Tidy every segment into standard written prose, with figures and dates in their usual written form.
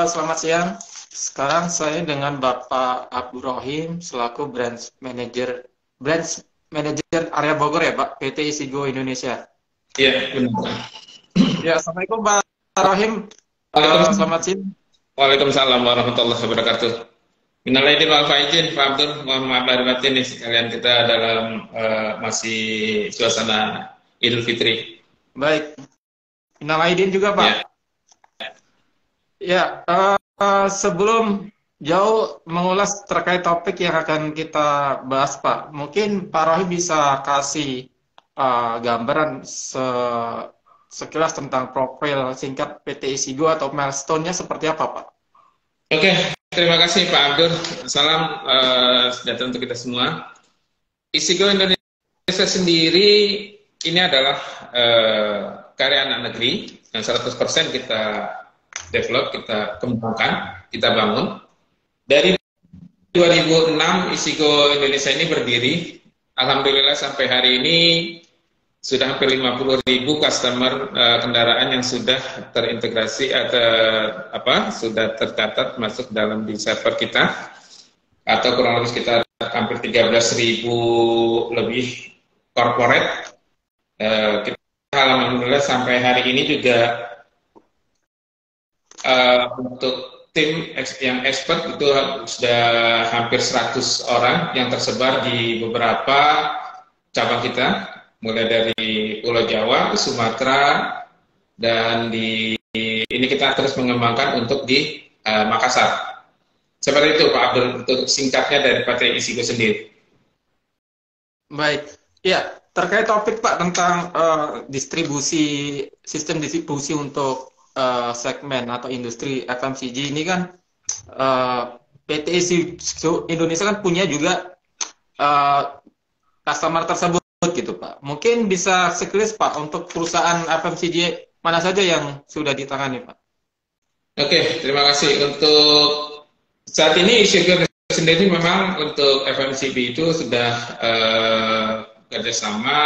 selamat siang. Sekarang saya dengan Bapak Abdurrahim selaku Branch Manager Area Bogor ya Pak, PT Isigo Indonesia. Iya, benar. Ya, Assalamualaikum Pak Rahim. Waalaikumsalam. Selamat siang. Waalaikumsalam warahmatullahi wabarakatuh. Minal aidin wal faizin, Pak Abdul, mohon maaf lahir batin nih sekalian, kita dalam masih suasana Idul Fitri. Baik. Minal aidin juga Pak. Ya, Ya, sebelum jauh mengulas terkait topik yang akan kita bahas Pak, mungkin Pak Rahim bisa kasih gambaran sekilas tentang profil singkat PT Isigo atau milestone-nya seperti apa Pak? oke. Terima kasih Pak Abdul. Salam sejahtera untuk kita semua. Isigo Indonesia sendiri ini adalah karya anak negeri yang 100% kita develop, kita kembangkan, kita bangun. Dari 2006 Isigo Indonesia ini berdiri. Alhamdulillah sampai hari ini sudah hampir 50.000 customer kendaraan yang sudah terintegrasi atau sudah tercatat masuk dalam di server kita, atau kurang lebih sekitar hampir 13.000 lebih corporate. Kita alhamdulillah sampai hari ini juga untuk tim yang expert itu sudah hampir 100 orang yang tersebar di beberapa cabang kita, mulai dari Pulau Jawa, Sumatera, dan ini kita terus mengembangkan untuk di Makassar. Seperti itu Pak Abdul untuk singkatnya dari PT Isigo sendiri. Baik, ya terkait topik Pak tentang sistem distribusi untuk segmen atau industri FMCG ini kan PT Isigo Indonesia kan punya juga customer tersebut gitu Pak. Mungkin bisa sekilas Pak untuk perusahaan FMCG mana saja yang sudah ditangani Pak? Oke, terima kasih. Untuk saat ini Isigo sendiri memang untuk FMCG itu sudah kerjasama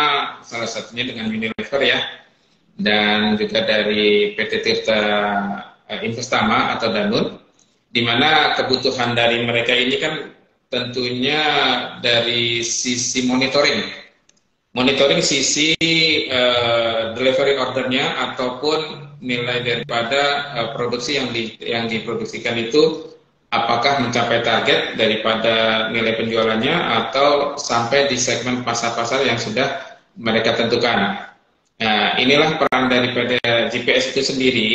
salah satunya dengan Unilever ya, dan juga dari PT Tirta Investama atau Danun, di mana kebutuhan dari mereka ini kan tentunya dari sisi monitoring sisi delivery ordernya ataupun nilai daripada produksi yang diproduksikan itu apakah mencapai target daripada nilai penjualannya atau sampai di segmen pasar-pasar yang sudah mereka tentukan. Nah, inilah peran daripada GPS itu sendiri,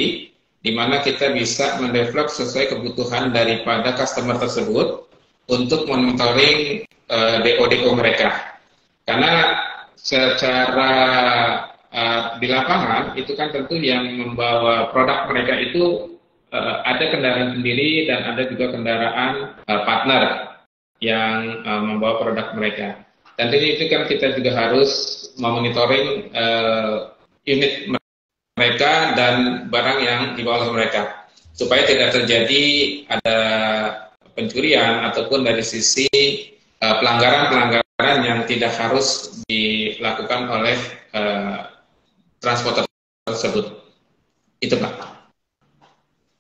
di mana kita bisa mendevelop sesuai kebutuhan daripada customer tersebut untuk monitoring DO mereka. Karena secara di lapangan itu kan tentu yang membawa produk mereka itu ada kendaraan sendiri dan ada juga kendaraan partner yang membawa produk mereka. Tentunya itu kan kita juga harus memonitoring unit mereka dan barang yang dibawa oleh mereka, supaya tidak terjadi ada pencurian ataupun dari sisi pelanggaran-pelanggaran yang tidak harus dilakukan oleh transporter tersebut. Itu Pak.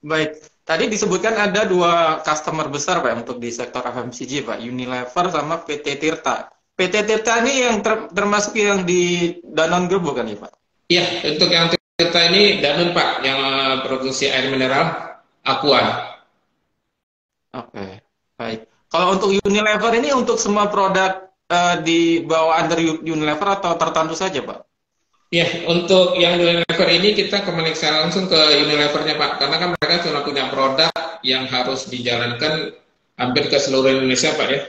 Baik, tadi disebutkan ada dua customer besar Pak untuk di sektor FMCG Pak, Unilever sama PT Tirta. PT Tirta ini yang termasuk yang di Danone Group bukan ya Pak? Iya, untuk yang Tirta ini Danone Pak, yang produksi air mineral Aqua. Oke, baik. Kalau untuk Unilever ini untuk semua produk di bawah under Unilever atau tertentu saja Pak? Ya, untuk yang Unilever ini kita komunikasi langsung ke Unilevernya Pak, karena kan mereka cuma punya produk yang harus dijalankan hampir ke seluruh Indonesia Pak ya.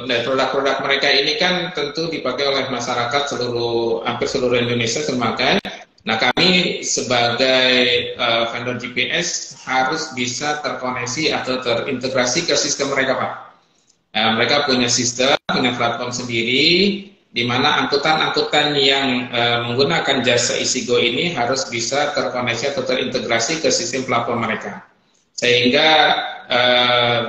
Dan produk-produk mereka ini kan tentu dipakai oleh masyarakat hampir seluruh Indonesia memakai. Nah, kami sebagai vendor GPS harus bisa terkoneksi atau terintegrasi ke sistem mereka Pak. Mereka punya sistem, punya platform sendiri, di mana angkutan-angkutan yang menggunakan jasa Isigo ini harus bisa terkoneksi atau terintegrasi ke sistem platform mereka. Sehingga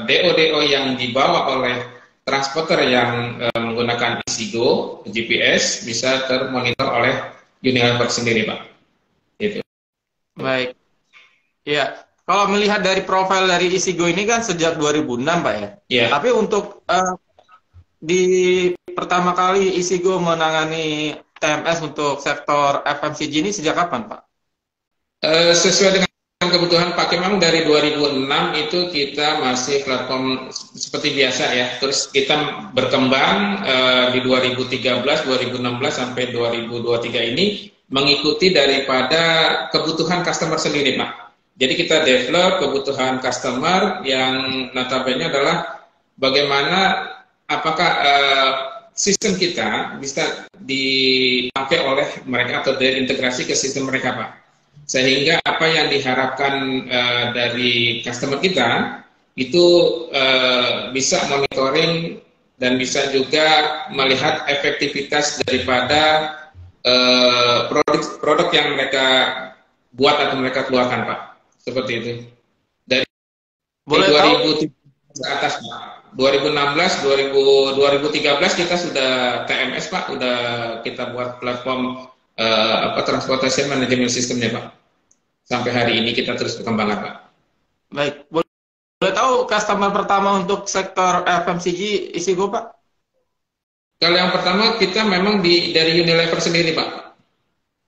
DO yang dibawa oleh transporter yang menggunakan Isigo GPS bisa termonitor oleh Unilever sendiri Pak. Gitu. Baik. Ya, kalau melihat dari profil dari Isigo ini kan sejak 2006 Pak ya. Ya. Tapi untuk di pertama kali Isigo menangani TMS untuk sektor FMCG ini sejak kapan Pak? Sesuai dengan kebutuhan pakai, memang dari 2006 itu kita masih platform seperti biasa ya. Terus kita berkembang di 2013, 2016 sampai 2023 ini mengikuti daripada kebutuhan customer sendiri, Pak. Jadi kita develop kebutuhan customer yang notabene adalah bagaimana apakah sistem kita bisa dipakai oleh mereka atau terintegrasi ke sistem mereka, Pak. Sehingga apa yang diharapkan dari customer kita itu bisa monitoring dan bisa juga melihat efektivitas daripada produk yang mereka buat atau mereka keluarkan, Pak. Seperti itu. Dari Boleh 2000 ke atas, Pak. 2016, 2013 kita sudah TMS, Pak. Udah kita buat platform transportation management sistemnya, Pak. Sampai hari ini kita terus berkembang, Pak. Baik, boleh tahu customer pertama untuk sektor FMCG Isigo, Pak? Kalau yang pertama kita memang dari Unilever sendiri, Pak.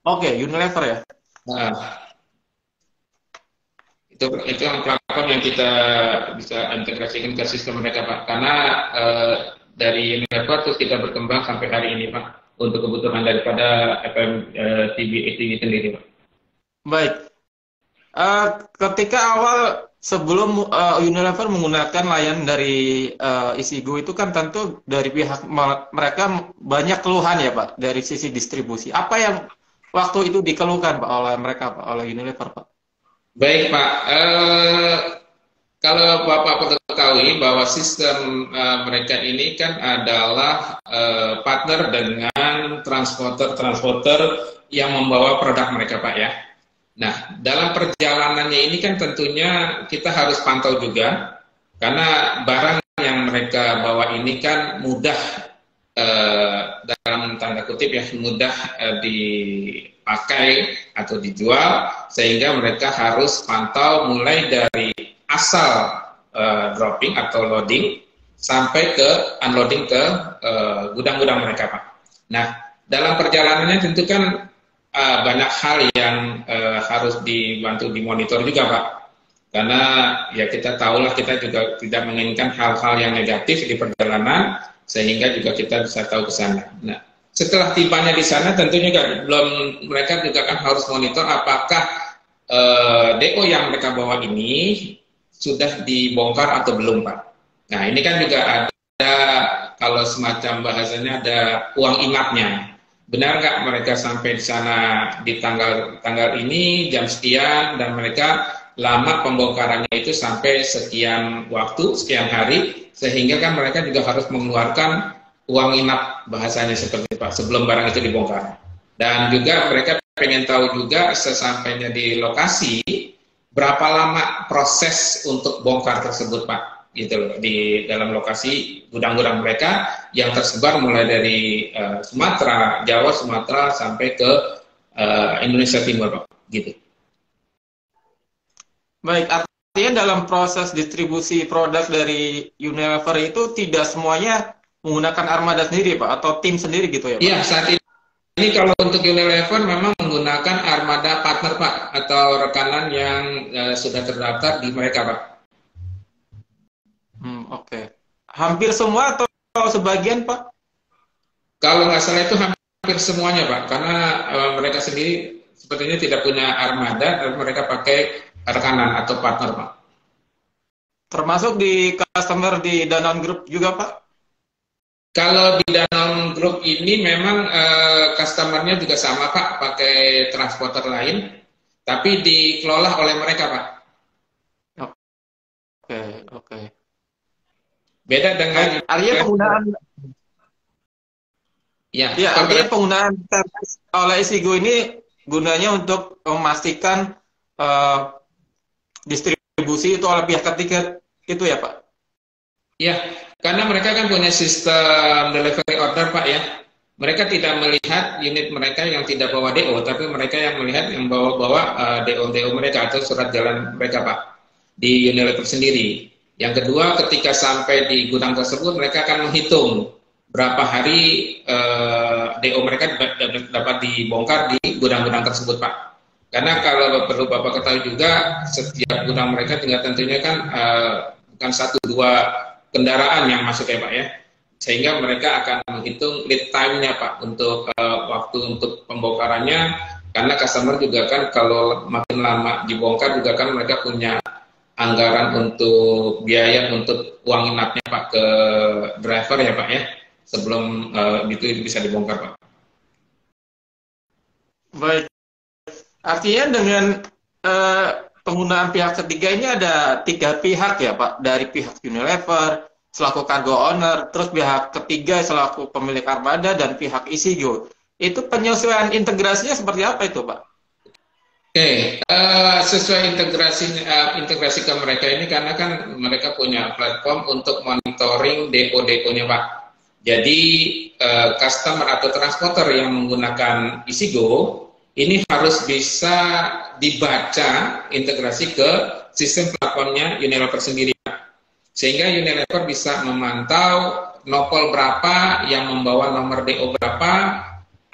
Oke, Unilever ya. Nah, itu yang platform yang kita bisa integrasikan ke sistem mereka, Pak. Karena dari Unilever terus kita berkembang sampai hari ini, Pak, untuk kebutuhan daripada FMCG sendiri, Pak. Baik. Ketika awal sebelum Unilever menggunakan layanan dari Isigo itu kan tentu dari pihak mereka banyak keluhan ya Pak dari sisi distribusi. Apa yang waktu itu dikeluhkan Pak oleh mereka Pak, oleh Unilever Pak? Baik, Pak. Kalau Bapak ketahui bahwa sistem mereka ini kan adalah partner dengan transporter yang membawa produk mereka, Pak ya. Nah, dalam perjalanannya ini kan tentunya kita harus pantau juga, karena barang yang mereka bawa ini kan mudah, dalam tanda kutip ya, mudah dipakai atau dijual, sehingga mereka harus pantau mulai dari asal dropping atau loading sampai ke unloading ke gudang-gudang mereka, Pak. Nah, dalam perjalanannya tentu kan banyak hal yang harus dibantu dimonitor juga, Pak. Karena ya kita tahulah kita juga tidak menginginkan hal-hal yang negatif di perjalanan, sehingga juga kita bisa tahu ke sana. Nah, setelah tibanya di sana tentunya mereka juga kan harus monitor apakah DO yang mereka bawa ini sudah dibongkar atau belum, Pak. Nah, ini kan juga ada, kalau semacam bahasanya ada uang inapnya. Benar nggak mereka sampai di sana di tanggal ini jam sekian, dan mereka lama pembongkarannya itu sampai sekian waktu, sekian hari, sehingga kan mereka juga harus mengeluarkan uang inap bahasanya seperti Pak sebelum barang itu dibongkar. Dan juga mereka pengen tahu juga sesampainya di lokasi berapa lama proses untuk bongkar tersebut, Pak. Gitu loh, di dalam lokasi gudang-gudang mereka yang tersebar mulai dari Sumatera, Jawa, Sumatera sampai ke Indonesia Timur, Pak. Gitu. Baik, artinya dalam proses distribusi produk dari Unilever itu tidak semuanya menggunakan armada sendiri, Pak, atau tim sendiri gitu ya, Pak? Iya, saat ini kalau untuk Unilever memang menggunakan armada partner, Pak, atau rekanan yang sudah terdaftar di mereka, Pak. Oke. Hampir semua atau sebagian, Pak? Kalau nggak salah itu hampir semuanya, Pak, karena mereka sendiri sepertinya tidak punya armada, dan mereka pakai rekanan atau partner, Pak. Termasuk di customer di Danone Group juga, Pak? Kalau di Danone Group ini memang customernya juga sama, Pak, pakai transporter lain, tapi dikelola oleh mereka, Pak. Oke. Beda dengan artinya penggunaan artinya penggunaan oleh Isigo ini gunanya untuk memastikan distribusi itu oleh pihak ketiga itu ya, Pak? Iya, karena mereka kan punya sistem delivery order, Pak ya. mereka tidak melihat unit mereka yang tidak bawa DO, tapi mereka yang melihat yang bawa-bawa DO mereka atau surat jalan mereka, Pak, di Unilever sendiri. Yang kedua, ketika sampai di gudang tersebut, mereka akan menghitung berapa hari DO mereka dapat dibongkar di gudang-gudang tersebut, Pak. Karena kalau perlu Bapak ketahui juga, setiap gudang mereka tinggal tentunya kan bukan satu dua kendaraan yang masuk ya, Pak ya. Sehingga mereka akan menghitung lead time-nya, Pak, untuk waktu untuk pembongkarannya, karena customer juga kan kalau makin lama dibongkar juga kan mereka punya anggaran untuk biaya untuk uang inapnya, Pak, ke driver ya, Pak ya, sebelum itu bisa dibongkar, Pak. Baik, artinya dengan penggunaan pihak ketiga ini ada 3 pihak ya Pak, dari pihak Unilever selaku cargo owner, terus pihak ketiga selaku pemilik armada, dan pihak Isigo. Itu penyesuaian integrasinya seperti apa itu, Pak? Oke, sesuai integrasi ke mereka ini, karena kan mereka punya platform untuk monitoring DO-nya, Pak. Jadi customer atau transporter yang menggunakan Isigo ini harus bisa dibaca integrasi ke sistem platformnya Unilever sendiri, sehingga Unilever bisa memantau nopol berapa yang membawa nomor DO berapa,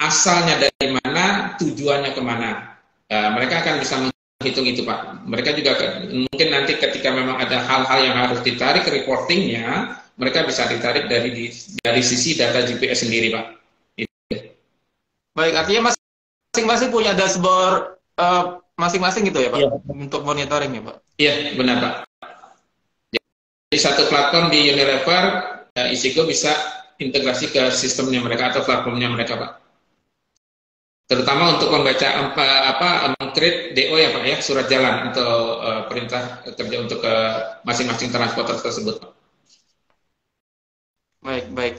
asalnya dari mana, tujuannya kemana. Mereka akan bisa menghitung itu, Pak. Mereka juga mungkin nanti ketika memang ada hal-hal yang harus ditarik reportingnya, mereka bisa ditarik dari sisi data GPS sendiri, Pak. Baik, artinya masing-masing punya dashboard masing-masing gitu ya, Pak, untuk monitoring ya, Pak? Iya, benar, Pak. Di satu platform di Unilever, Isigo bisa integrasi ke sistemnya mereka atau platformnya mereka, Pak. Terutama untuk membaca meng-create DO ya, Pak ya, surat jalan untuk perintah kerja untuk ke masing-masing transporter tersebut, Pak. Baik, baik.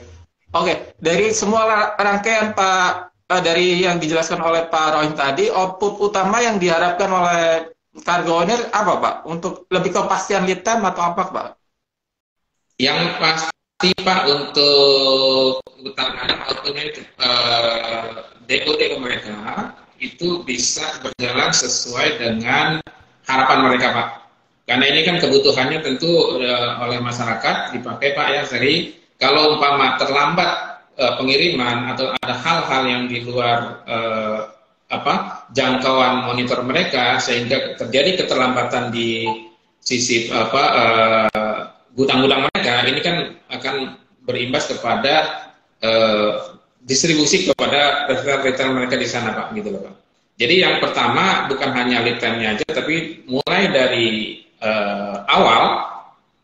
Oke, dari semua rangkaian Pak, dari yang dijelaskan oleh Pak Rohim tadi, output utama yang diharapkan oleh cargo owner apa, Pak? Untuk lebih kepastian lead time atau apa, Pak? Yang pasti, Pak, untuk utamanya outputnya itu DO mereka itu bisa berjalan sesuai dengan harapan mereka, Pak. Karena ini kan kebutuhannya tentu oleh masyarakat dipakai, Pak ya. Jadi kalau umpama terlambat pengiriman atau ada hal-hal yang di luar jangkauan monitor mereka, sehingga terjadi keterlambatan di sisi gudang-gudang mereka, ini kan akan berimbas kepada distribusi kepada retail mereka di sana, Pak, gitu loh, Pak. Jadi yang pertama bukan hanya lead time-nya aja, tapi mulai dari awal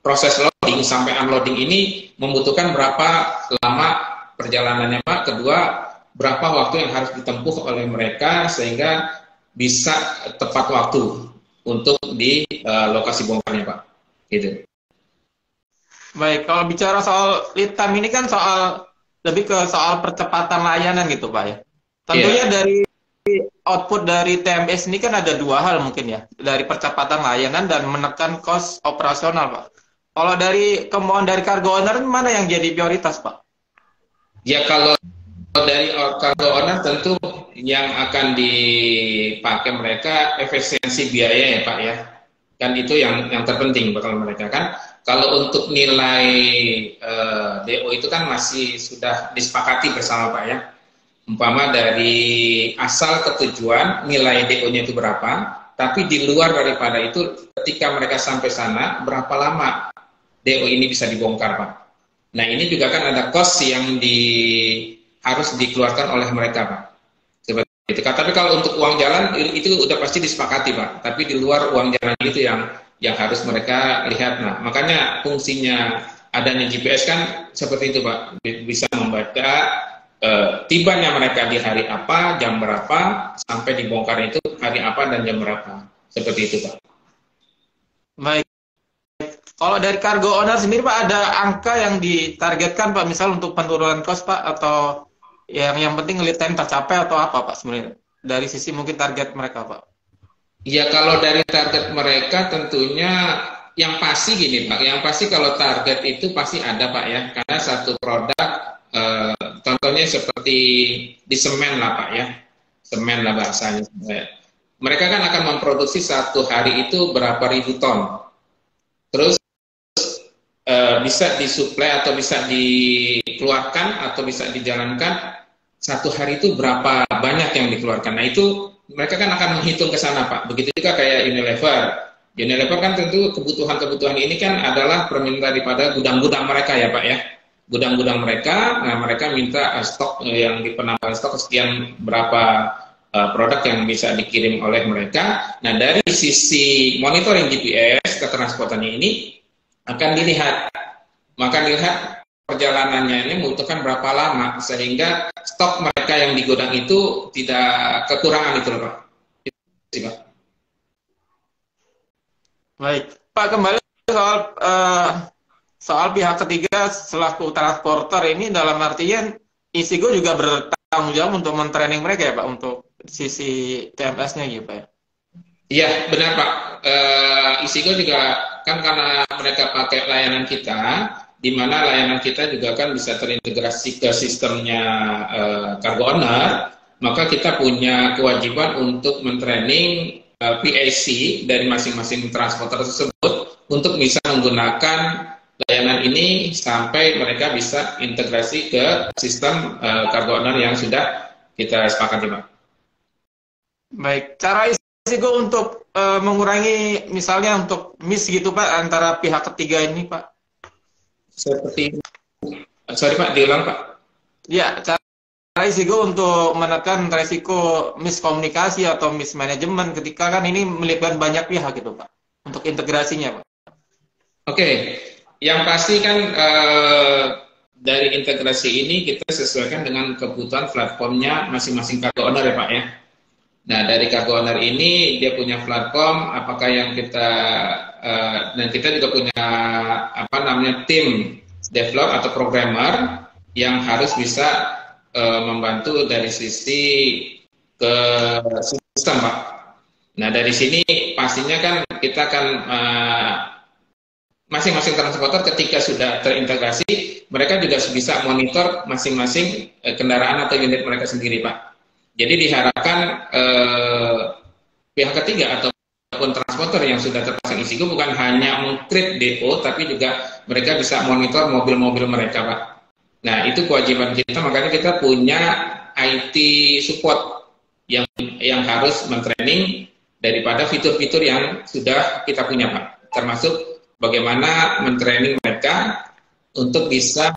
proses loading sampai unloading ini membutuhkan berapa lama perjalanannya, Pak. Kedua, berapa waktu yang harus ditempuh oleh mereka sehingga bisa tepat waktu untuk di lokasi bongkarnya, Pak. Gitu. Baik, kalau bicara soal lead time ini kan lebih ke soal percepatan layanan gitu, Pak ya. Tentunya dari output dari TMS ini kan ada 2 hal mungkin ya, dari percepatan layanan dan menekan cost operasional, Pak. Kalau dari kemauan dari cargo owner, mana yang jadi prioritas, Pak? Ya, kalau dari cargo owner tentu yang akan dipakai mereka efisiensi biaya ya, Pak ya. Kan itu yang terpenting bakal mereka kan. Kalau untuk nilai DO itu kan masih sudah disepakati bersama, Pak ya. Umpama dari asal ke tujuan nilai DO-nya itu berapa, tapi di luar daripada itu ketika mereka sampai sana berapa lama DO ini bisa dibongkar, Pak. Nah, ini juga kan ada cost yang harus dikeluarkan oleh mereka, Pak. Seperti itu. Tapi kalau untuk uang jalan itu udah pasti disepakati, Pak. Tapi di luar uang jalan itu yang harus mereka lihat. Nah, makanya fungsinya adanya GPS kan seperti itu, Pak. Bisa membaca tibanya mereka di hari apa, jam berapa, sampai dibongkar itu hari apa dan jam berapa. Seperti itu, Pak. Baik. Kalau dari cargo owner sendiri, Pak, ada angka yang ditargetkan, Pak, misal untuk penurunan cost, Pak, atau yang penting lead time tercapai atau apa, Pak, sebenarnya? Dari sisi mungkin target mereka, Pak. Ya, kalau dari target mereka tentunya yang pasti gini, Pak. Yang pasti kalau target itu pasti ada, Pak ya. Karena satu produk Contohnya seperti di semen lah Pak ya, semen lah bahasanya. Mereka kan akan memproduksi satu hari itu berapa ribu ton. Terus bisa disuplai atau bisa dikeluarkan atau bisa dijalankan satu hari itu berapa banyak yang dikeluarkan. Nah itu mereka kan akan menghitung ke sana Pak. Begitu juga kayak Unilever. Unilever kan tentu kebutuhan-kebutuhan ini kan adalah permintaan daripada gudang-gudang mereka ya Pak ya. Gudang-gudang mereka, nah mereka minta stok yang di penambahan stok sekian berapa produk yang bisa dikirim oleh mereka. Nah dari sisi monitoring GPS ketransportannya ini akan dilihat, maka dilihat perjalanannya ini membutuhkan berapa lama sehingga stok mereka yang di gudang itu tidak kekurangan itu loh Pak. Itu, Pak. Baik, Pak, kembali soal soal pihak ketiga selaku transporter ini, dalam artian Isigo juga bertanggung jawab untuk mentraining mereka ya Pak, untuk sisi TMS-nya gitu Pak ya? Iya benar Pak. Isigo juga kan karena mereka pakai layanan kita, di mana layanan kita juga kan bisa terintegrasi ke sistemnya cargo owner, maka kita punya kewajiban untuk mentraining PAC dari masing-masing transporter tersebut untuk bisa menggunakan layanan ini sampai mereka bisa integrasi ke sistem cargo owner yang sudah kita sepakati Pak. Baik, cara Isigo untuk mengurangi misalnya untuk miss gitu Pak antara pihak ketiga ini Pak? Seperti, sorry Pak, diulang Pak. Ya, cara Isigo untuk menekan resiko miskomunikasi atau mismanagement ketika kan ini melibatkan banyak pihak gitu Pak, untuk integrasinya Pak. Oke, yang pasti kan dari integrasi ini kita sesuaikan dengan kebutuhan platformnya masing-masing cargo owner ya Pak ya. Nah dari cargo owner ini dia punya platform, apakah yang kita dan kita juga punya apa namanya tim develop atau programmer yang harus bisa membantu dari sisi ke sistem Pak. Nah dari sini pastinya kan kita akan masing-masing transporter ketika sudah terintegrasi, mereka juga bisa monitor masing-masing kendaraan atau unit mereka sendiri Pak. Jadi diharapkan pihak ketiga ataupun transporter yang sudah terpasang Isigo bukan hanya mengcreate depo, tapi juga mereka bisa monitor mobil-mobil mereka Pak. Nah itu kewajiban kita, makanya kita punya IT support yang harus mentraining daripada fitur-fitur yang sudah kita punya Pak, termasuk bagaimana mentraining mereka untuk bisa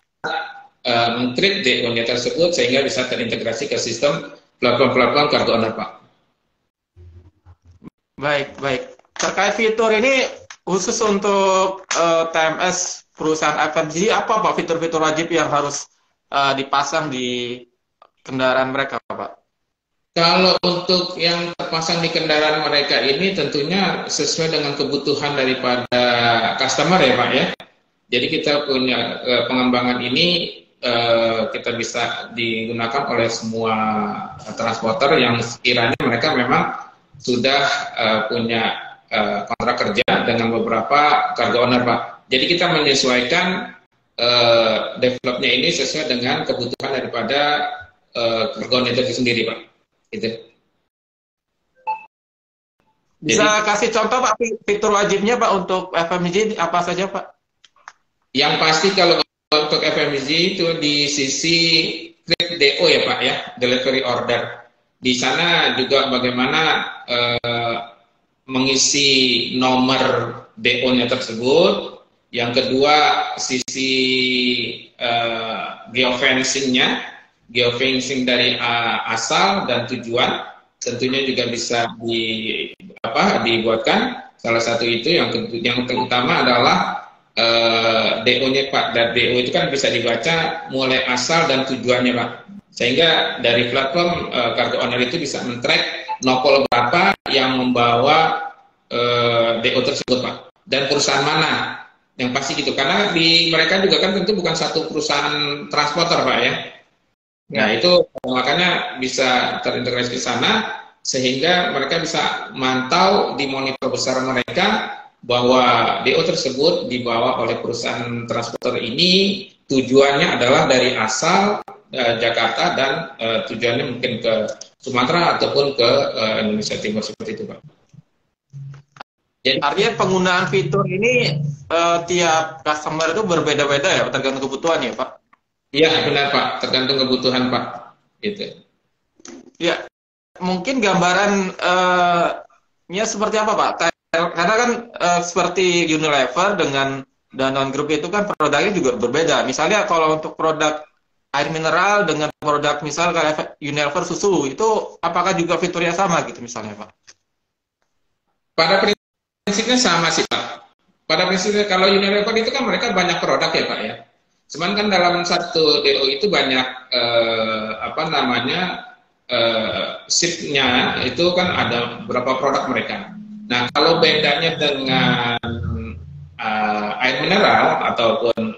meng-create DO-nya tersebut sehingga bisa terintegrasi ke sistem platform-platform cargo owner Pak. Baik, baik. Terkait fitur ini khusus untuk TMS perusahaan FMCG, apa Pak fitur-fitur wajib yang harus dipasang di kendaraan mereka Pak? Kalau untuk yang terpasang di kendaraan mereka ini tentunya sesuai dengan kebutuhan daripada customer ya Pak ya. Jadi kita punya pengembangan ini kita bisa digunakan oleh semua transporter yang sekiranya mereka memang sudah punya kontrak kerja dengan beberapa cargo owner Pak. Jadi kita menyesuaikan developnya ini sesuai dengan kebutuhan daripada cargo owner itu sendiri Pak. Gitu. Bisa Jadi, kasih contoh Pak fitur wajibnya Pak untuk FMCG apa saja Pak? yang pasti kalau untuk FMCG itu di sisi create DO ya Pak ya, delivery order. Di sana juga bagaimana mengisi nomor DO-nya tersebut. Yang kedua sisi geofencing dari asal dan tujuan tentunya juga bisa dibuatkan. Salah satu itu yang terutama adalah DO-nya Pak. Dan DO itu kan bisa dibaca mulai asal dan tujuannya Pak. Sehingga dari platform cargo owner itu bisa men-track nopol berapa yang membawa DO tersebut Pak. Dan perusahaan mana yang pasti gitu. Karena di mereka juga kan tentu bukan satu perusahaan transporter Pak ya. Nah itu makanya bisa terintegrasi ke sana sehingga mereka bisa mantau di monitor besar mereka bahwa DO tersebut dibawa oleh perusahaan transporter ini tujuannya adalah dari asal Jakarta dan tujuannya mungkin ke Sumatera ataupun ke Indonesia Timur seperti itu, Pak. Jadi, Artinya penggunaan fitur ini tiap customer itu berbeda-beda ya, tergantung kebutuhan ya, Pak? iya benar Pak, tergantung kebutuhan Pak. Gitu. Ya, mungkin gambaran nya seperti apa, Pak? Karena kan seperti Unilever dengan Danone Group itu kan produknya juga berbeda. Misalnya kalau untuk produk air mineral dengan produk misal kayak Unilever susu, itu apakah juga fiturnya sama gitu misalnya, Pak? Pada prinsipnya sama sih Pak. Pada prinsipnya kalau Unilever itu kan mereka banyak produk ya Pak ya. Cuman kan dalam satu DO itu banyak apa namanya shiftnya itu kan ada beberapa produk mereka. Nah kalau bedanya dengan air mineral ataupun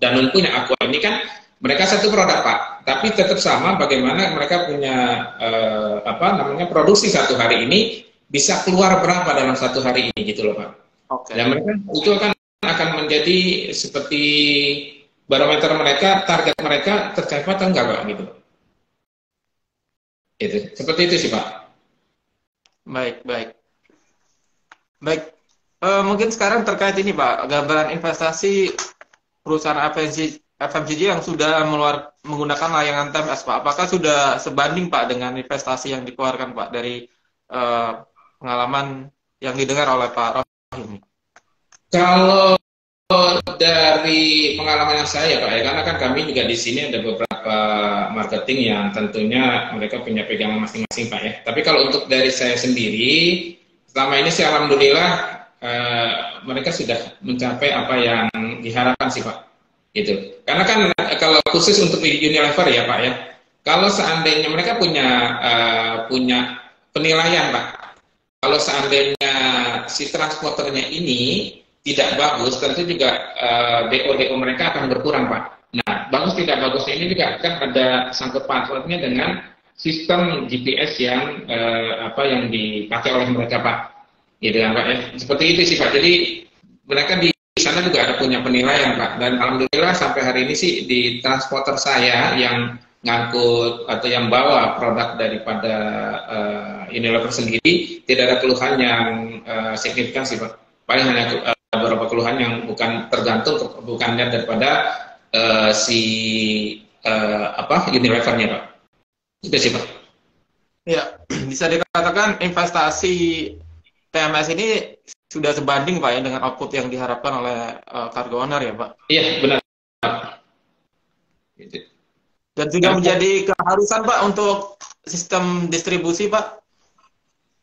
Danone punya Aqua ini kan mereka satu produk Pak, tapi tetap sama bagaimana mereka punya apa namanya produksi satu hari ini bisa keluar berapa dalam satu hari ini gitu loh Pak. Oke. Dan mereka itu akan menjadi seperti barometer mereka, target mereka tercapai atau enggak Pak gitu. Itu seperti itu sih Pak. Baik, baik. Baik. Mungkin sekarang terkait ini Pak, gambaran investasi perusahaan FMCG yang sudah menggunakan layanan TMS Pak. Apakah sudah sebanding Pak dengan investasi yang dikeluarkan Pak dari pengalaman yang didengar oleh Pak Rohim? Kalau dari pengalaman yang saya Pak ya, karena kan kami juga di sini ada beberapa marketing yang tentunya mereka punya pegangan masing-masing Pak ya. Tapi kalau untuk dari saya sendiri, selama ini sih alhamdulillah mereka sudah mencapai apa yang diharapkan sih Pak. Gitu. Karena kan kalau khusus untuk Unilever ya Pak ya, kalau seandainya mereka punya penilaian Pak, kalau seandainya si transporternya ini tidak bagus, tentu juga DO mereka akan berkurang Pak. Nah, bagus tidak bagusnya ini juga kan ada sangkut pautnya dengan sistem GPS yang apa yang dipakai oleh mereka Pak. Gitu kan Pak ya. Seperti itu sih Pak. Jadi mereka di sana juga ada punya penilaian Pak. Dan alhamdulillah sampai hari ini sih di transporter saya yang ngangkut atau yang bawa produk daripada Unilever sendiri tidak ada keluhan yang signifikan sih Pak. Paling hanya beberapa keluhan yang bukan tergantung bukannya daripada si apa Unilevernya Pak. Itu sih Pak. Ya, bisa dikatakan investasi TMS ini sudah sebanding Pak ya dengan output yang diharapkan oleh cargo owner ya Pak? Iya benar. Gitu. Dan sudah menjadi keharusan Pak untuk sistem distribusi Pak?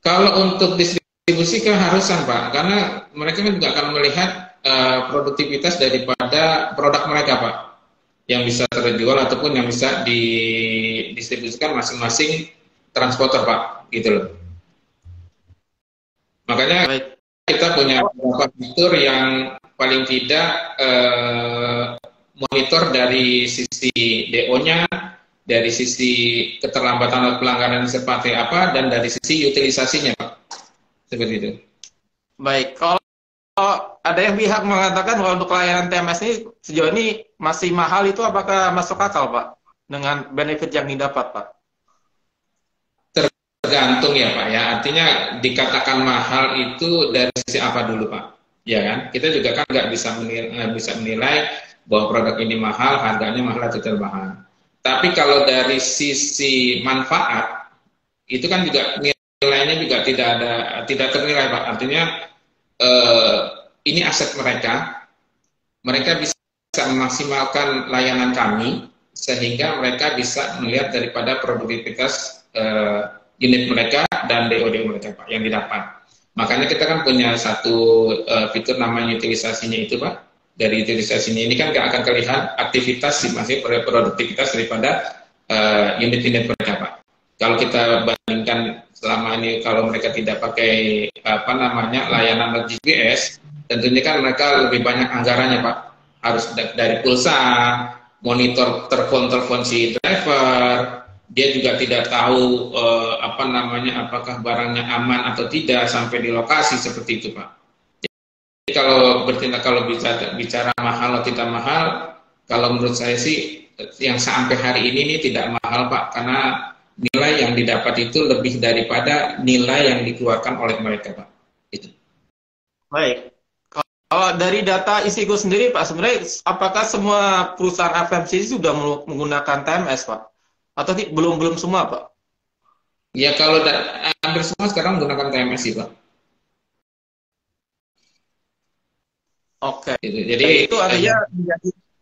Kalau untuk distribusi keharusan Pak, karena mereka kan juga akan melihat produktivitas daripada produk mereka Pak, yang bisa terjual ataupun yang bisa didistribusikan masing-masing transporter Pak, gitu loh. Makanya kita punya beberapa fitur yang paling tidak monitor dari sisi DO-nya, dari sisi keterlambatan atau pelanggaran seperti apa, dan dari sisi utilisasinya Pak. Seperti itu. Baik, kalau ada yang pihak mengatakan bahwa untuk layanan TMS ini sejauh ini masih mahal, itu apakah masuk akal Pak dengan benefit yang didapat Pak? Tergantung ya Pak ya, artinya dikatakan mahal itu dari sisi apa dulu Pak? Ya kan, kita juga kan nggak bisa menilai bahwa produk ini mahal, harganya mahal atau tidak mahal. Tapi kalau dari sisi manfaat, itu kan juga nilainya juga tidak ternilai Pak. Artinya ini aset mereka bisa memaksimalkan layanan kami sehingga mereka bisa melihat daripada produktivitas unit mereka dan DOD mereka Pak yang didapat. Makanya kita kan punya satu fitur namanya utilisasinya itu Pak. Dari utilisasinya ini kan nggak akan terlihat aktivitas masih produktivitas daripada unit-unit mereka Pak. Kalau kita bandingkan selama ini kalau mereka tidak pakai apa namanya layanan GPS, tentunya kan mereka lebih banyak anggarannya Pak. Harus dari pulsa, monitor telepon si driver, dia juga tidak tahu apa namanya apakah barangnya aman atau tidak sampai di lokasi seperti itu Pak. Jadi kalau bicara mahal atau tidak mahal, Kalau menurut saya sih yang sampai hari ini nih tidak mahal Pak, karena nilai yang didapat itu lebih daripada nilai yang dikeluarkan oleh mereka Pak. Itu. Baik. Kalau dari data Isigo sendiri, Pak, sebenarnya apakah semua perusahaan FMCG sudah menggunakan TMS, Pak? Atau belum belum semua, Pak? Ya kalau hampir semua sekarang menggunakan TMS sih Pak. Oke. Gitu. Jadi Jadi itu artinya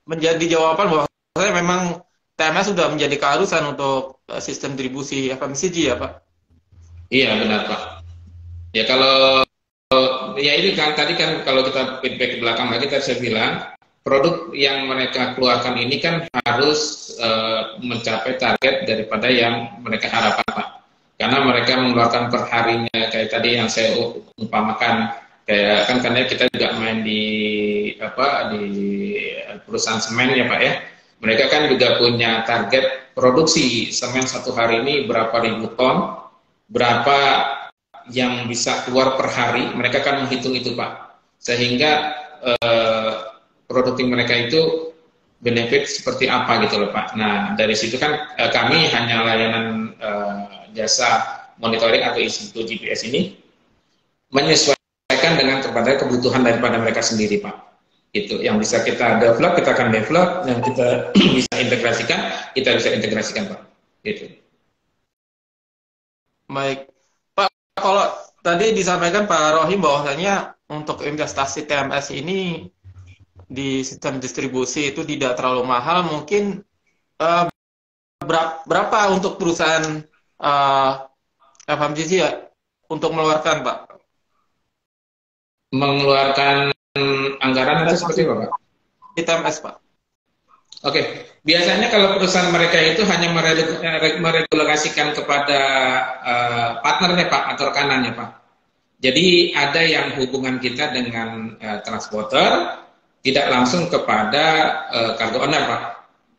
menjadi jawaban bahwa saya memang TMS sudah menjadi keharusan untuk sistem distribusi FMCG ya, Pak? iya benar Pak. Ya kalau ya ini kan tadi kan kalau kita feedback ke belakang lagi tadi saya bilang produk yang mereka keluarkan ini kan harus mencapai target daripada yang mereka harapkan Pak. Karena mereka mengeluarkan per harinya kayak tadi yang saya umpamakan kayak kan karena kita juga main di apa di perusahaan semen ya Pak ya. Mereka kan juga punya target produksi semen satu hari ini berapa ribu ton, berapa yang bisa keluar per hari, mereka kan menghitung itu Pak, sehingga produktif mereka itu benefit seperti apa gitu loh Pak. Nah dari situ kan kami hanya layanan jasa monitoring atau institut GPS ini menyesuaikan dengan kepada kebutuhan daripada mereka sendiri Pak. Itu yang bisa kita develop, kita akan develop, yang kita bisa integrasikan, kita bisa integrasikan Pak. Gitu. Baik. Kalau tadi disampaikan Pak Rohim bahwasanya untuk investasi TMS ini di sistem distribusi itu tidak terlalu mahal, mungkin berapa untuk perusahaan FMCG ya untuk mengeluarkan Pak? Mengeluarkan anggaran atau seperti apa Pak? Di TMS Pak. Oke, biasanya kalau perusahaan mereka itu hanya meregulasikan kepada partnernya Pak atau rekanannya Pak. Jadi ada yang hubungan kita dengan transporter, tidak langsung kepada cargo owner Pak.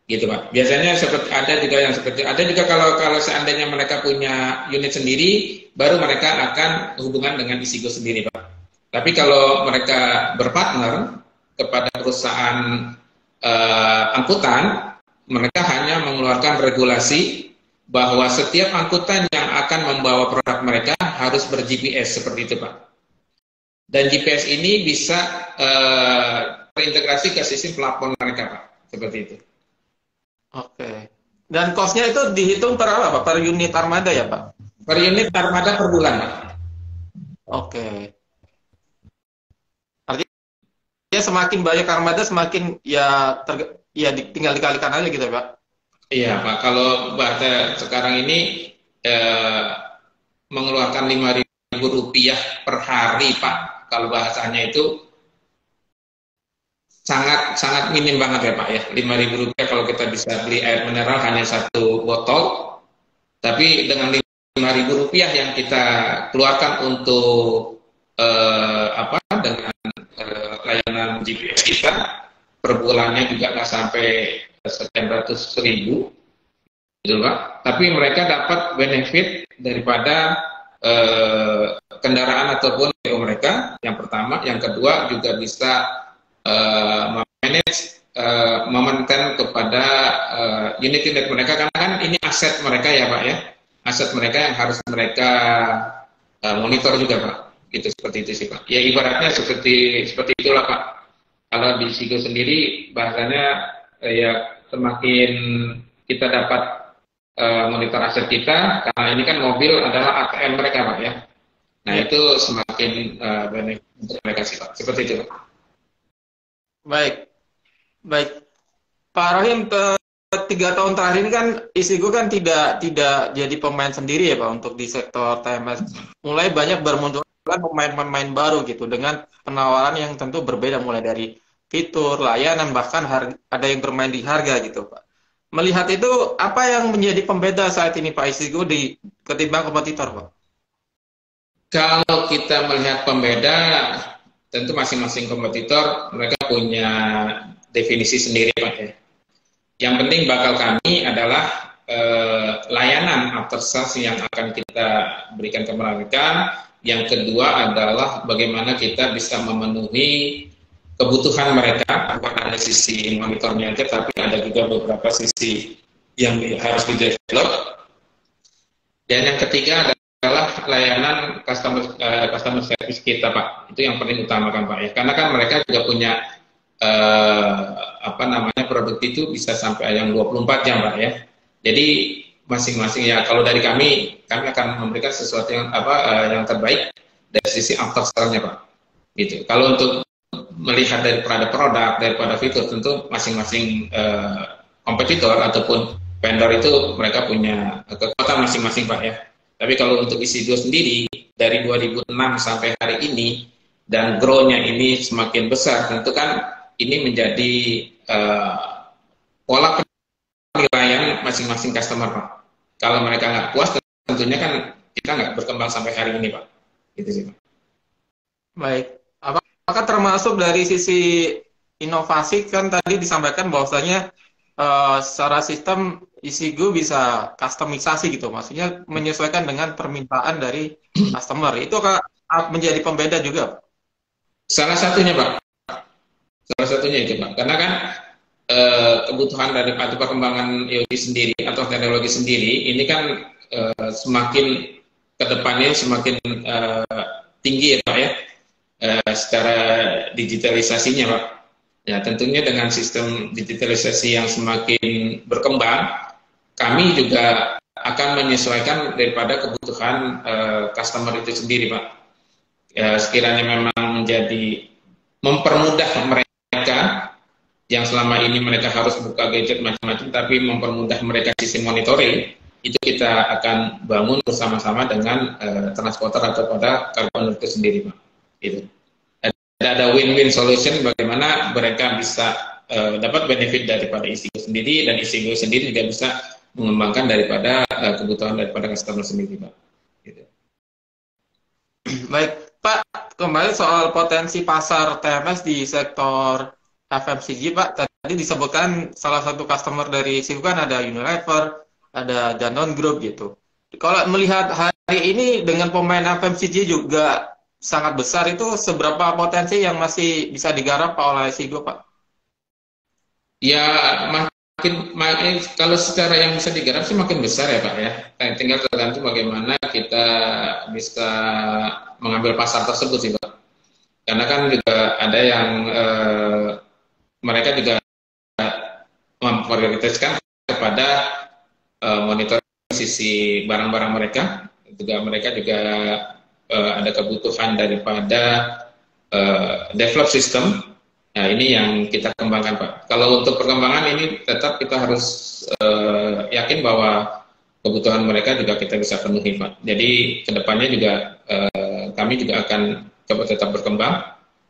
Gitu Pak. Biasanya seperti ada juga yang seperti ada juga kalau seandainya mereka punya unit sendiri, baru mereka akan hubungan dengan Isigo sendiri Pak. Tapi kalau mereka berpartner kepada perusahaan angkutan, mereka hanya mengeluarkan regulasi bahwa setiap angkutan yang akan membawa produk mereka harus ber-GPS seperti itu Pak. Dan GPS ini bisa terintegrasi ke sistem pelapor mereka Pak, seperti itu. Oke. Dan cost-nya itu dihitung per apa Pak? Per unit armada ya Pak? Per unit armada per bulan Pak. Oke. Ya semakin banyak armada semakin ya tinggal dikalikan aja gitu ya Pak. Iya Pak, kalau bahasa sekarang ini mengeluarkan Rp5.000 per hari Pak. Kalau bahasanya itu sangat minim banget ya Pak ya. Rp5.000 kalau kita bisa beli air mineral hanya satu botol. Tapi dengan Rp5.000 yang kita keluarkan untuk dengan layanan GPS kita per bulannya juga nggak sampai sekian ratus ribu, gitu Pak. Tapi mereka dapat benefit daripada kendaraan ataupun PO mereka. Yang pertama, yang kedua juga bisa memanage, memaintain kepada unit-unit mereka karena kan ini aset mereka ya Pak ya, aset mereka yang harus mereka monitor juga Pak. Itu seperti itu sih Pak. Ya ibaratnya seperti itulah Pak. Kalau di Sigo sendiri bahasanya ya semakin kita dapat monitor aset kita, karena ini kan mobil adalah ATM mereka Pak ya. Nah itu semakin benefit untuk mereka sih Pak. Seperti itu Pak. Baik. Pak Rahim, 3 tahun terakhir ini kan Isigo kan tidak jadi pemain sendiri ya Pak untuk di sektor TMS. Mulai banyak bermunculan pemain-pemain baru gitu dengan penawaran yang tentu berbeda mulai dari fitur, layanan, bahkan ada yang bermain di harga gitu Pak. Melihat itu apa yang menjadi pembeda saat ini Pak Isigo ketimbang kompetitor Pak? Kalau kita melihat pembeda, tentu masing-masing kompetitor mereka punya definisi sendiri Pak ya. Yang penting bakal kami adalah layanan after sales yang akan kita berikan ke mereka. Yang kedua adalah bagaimana kita bisa memenuhi kebutuhan mereka, bukan hanya sisi monitornya aja, tapi ada juga beberapa sisi yang harus di-develop. Dan yang ketiga adalah layanan customer service kita, Pak. Itu yang paling utamakan, Pak, ya. Karena kan mereka juga punya produk itu bisa sampai yang 24 jam, Pak, ya. Jadi masing-masing, ya, kalau dari kami akan memberikan sesuatu yang terbaik dari sisi after sale-nya, Pak. Gitu. Kalau untuk melihat daripada produk, daripada fitur, tentu masing-masing kompetitor ataupun vendor itu mereka punya kekuatan masing-masing, Pak, ya. Tapi kalau untuk Isigo sendiri dari 2006 sampai hari ini dan grow-nya ini semakin besar, tentu kan ini menjadi pola penilaian masing-masing customer, Pak. Kalau mereka nggak puas, tentunya kan kita nggak berkembang sampai hari ini, Pak. Gitu sih, Pak. Baik. Apakah termasuk dari sisi inovasi, kan tadi disampaikan bahwasanya secara sistem Isigo bisa kustomisasi gitu, maksudnya menyesuaikan dengan permintaan dari customer. Itu menjadi pembeda juga, Pak? Salah satunya, Pak. Salah satunya itu, Pak. Karena kan kebutuhan dari perkembangan IoT sendiri atau teknologi sendiri ini kan semakin kedepannya semakin tinggi, ya, Pak, ya, secara digitalisasinya, Pak. Ya, tentunya dengan sistem digitalisasi yang semakin berkembang, kami juga akan menyesuaikan daripada kebutuhan customer itu sendiri, Pak. Ya, sekiranya memang menjadi mempermudah mereka yang selama ini mereka harus buka gadget macam-macam, tapi mempermudah mereka sisi monitoring, itu kita akan bangun bersama-sama dengan transporter atau pada karbon itu sendiri, Pak. Itu ada win-win solution bagaimana mereka bisa dapat benefit daripada Isigo sendiri, dan Isigo sendiri juga bisa mengembangkan daripada kebutuhan daripada customer sendiri, Pak. Gitu. Baik, Pak, kembali soal potensi pasar TMS di sektor FMCG, Pak. Tadi disebutkan salah satu customer dari Isigo kan ada Unilever, ada Danone Group gitu. Kalau melihat hari ini dengan pemain FMCG juga sangat besar, itu seberapa potensi yang masih bisa digarap Pak oleh Isigo, Pak? Ya, makin kalau secara yang bisa digarap sih makin besar, ya, Pak, ya. Tinggal tergantung bagaimana kita bisa mengambil pasar tersebut sih, Pak. Karena kan juga ada yang mereka juga memprioritaskan kepada monitor sisi barang-barang mereka. Mereka juga ada kebutuhan daripada develop system. Nah, ini yang kita kembangkan, Pak. Kalau untuk perkembangan ini tetap kita harus yakin bahwa kebutuhan mereka juga kita bisa penuhi, Pak. Jadi kedepannya juga kami juga akan coba tetap berkembang.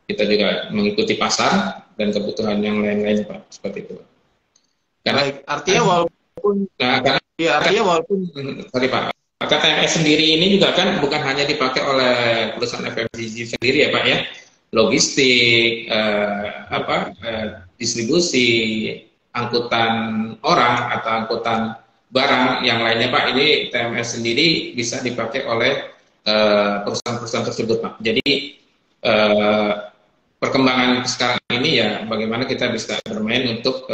Kita juga mengikuti pasar dan kebutuhan yang lain-lain, Pak. Seperti itu, Pak. Karena artinya walaupun sorry, Pak. TMS sendiri ini juga kan bukan hanya dipakai oleh perusahaan FMCG sendiri, ya, Pak, ya. Logistik, distribusi, angkutan orang atau angkutan barang yang lainnya, Pak. Ini TMS sendiri bisa dipakai oleh perusahaan-perusahaan tersebut, Pak. Jadi perkembangan sekarang ini ya bagaimana kita bisa bermain untuk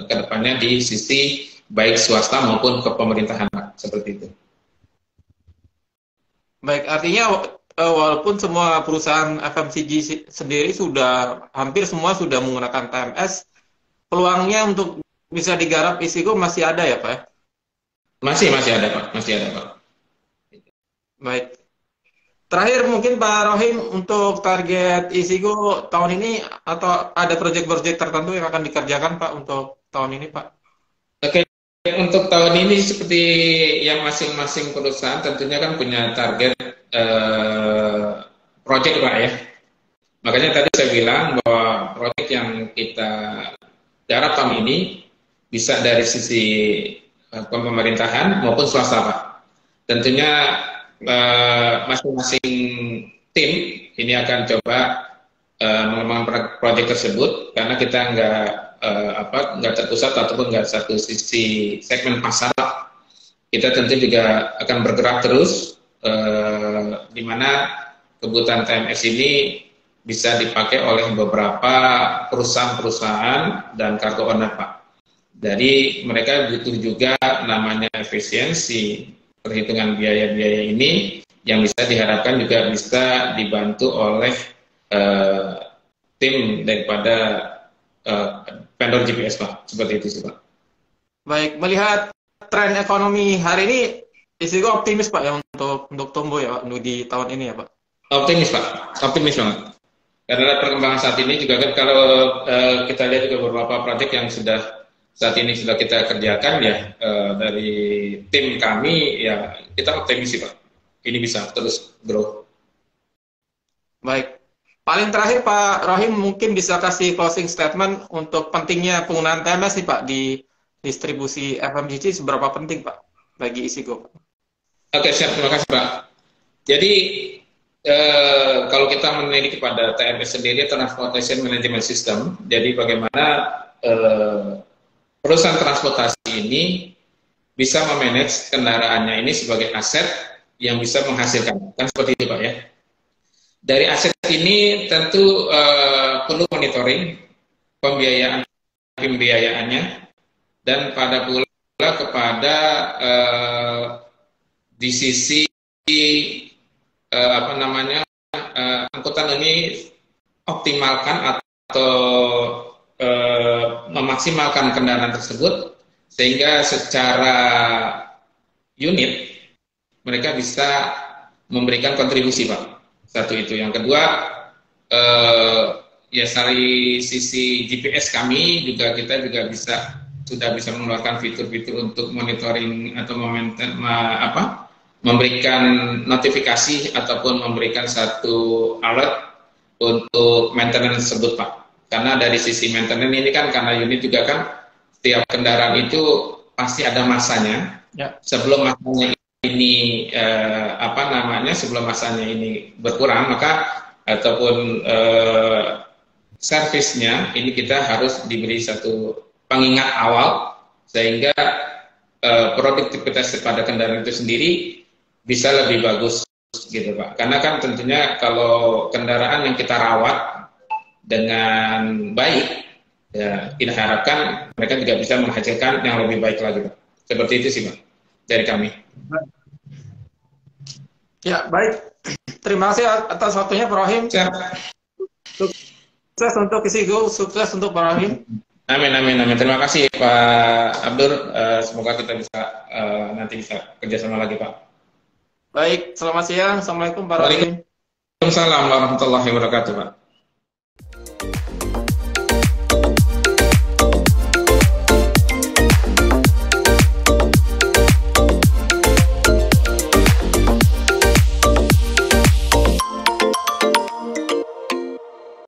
kedepannya di sisi baik swasta maupun ke pemerintahan, Pak. Seperti itu. Baik, artinya walaupun semua perusahaan FMCG sendiri hampir semua sudah menggunakan TMS, peluangnya untuk bisa digarap Isigo masih ada, ya, Pak? Masih ada, Pak. Masih ada, Pak. Baik. Terakhir mungkin Pak Rohim, untuk target Isigo tahun ini atau ada proyek-proyek tertentu yang akan dikerjakan, Pak, untuk tahun ini, Pak? Oke. Untuk tahun ini seperti yang masing-masing perusahaan tentunya kan punya target proyek, Pak, ya. Makanya tadi saya bilang bahwa proyek yang kita garap tahun ini bisa dari sisi pemerintahan maupun swasta, Pak. Tentunya masing-masing tim ini akan coba mengembangkan proyek tersebut karena kita nggak terpusat ataupun nggak satu sisi segmen pasar. Kita tentu juga akan bergerak terus di mana kebutuhan TMS ini bisa dipakai oleh beberapa perusahaan-perusahaan dan kargo owner, Pak. Jadi mereka butuh juga namanya efisiensi perhitungan biaya-biaya ini yang bisa diharapkan juga bisa dibantu oleh tim daripada vendor GPS, Pak. Seperti itu sih, Pak. Baik, melihat tren ekonomi hari ini, Isigo optimis Pak ya untuk tumbuh ya Pak di tahun ini ya Pak. Optimis, Pak. Optimis banget. Karena perkembangan saat ini juga kan kalau kita lihat juga beberapa proyek yang saat ini sudah kita kerjakan ya dari tim kami ya kita optimis sih Pak. Ini bisa terus grow. Baik. Paling terakhir Pak Rohim mungkin bisa kasih closing statement untuk pentingnya penggunaan TMS nih Pak di distribusi FMCG seberapa penting Pak bagi Isigo. Oke, siap, terima kasih Pak. Jadi kalau kita meneliti kepada TMS sendiri, Transportation Management System, jadi bagaimana perusahaan transportasi ini bisa memanage kendaraannya ini sebagai aset yang bisa menghasilkan, kan seperti itu Pak ya. Dari aset ini tentu perlu monitoring pembiayaannya dan pada pula kepada di sisi angkutan ini optimalkan atau memaksimalkan kendaraan tersebut sehingga secara unit mereka bisa memberikan kontribusi Pak. Satu itu. Yang kedua ya dari sisi GPS kami juga kita juga sudah bisa mengeluarkan fitur-fitur untuk monitoring atau memberikan notifikasi ataupun memberikan satu alert untuk maintenance tersebut Pak. Karena dari sisi maintenance ini kan karena unit juga kan setiap kendaraan itu pasti ada masanya. Ya. Sebelum masanya ini sebelum masanya ini berkurang maka ataupun servisnya ini kita harus diberi satu pengingat awal sehingga produktivitas pada kendaraan itu sendiri bisa lebih bagus gitu Pak. Karena kan tentunya kalau kendaraan yang kita rawat dengan baik ya kita harapkan mereka juga bisa menghasilkan yang lebih baik lagi Pak. Seperti itu sih Pak dari kami. Ya, baik. Terima kasih atas waktunya Pak Rohim. Siap. Sukses untuk Isigo, sukses untuk Pak Rohim. Amin, amin, amin. Terima kasih Pak Abdur. Semoga kita bisa nanti bisa kerjasama lagi Pak. Baik, selamat siang. Assalamualaikum Pak Rohim. Waalaikumsalam warahmatullahi wabarakatuh Pak.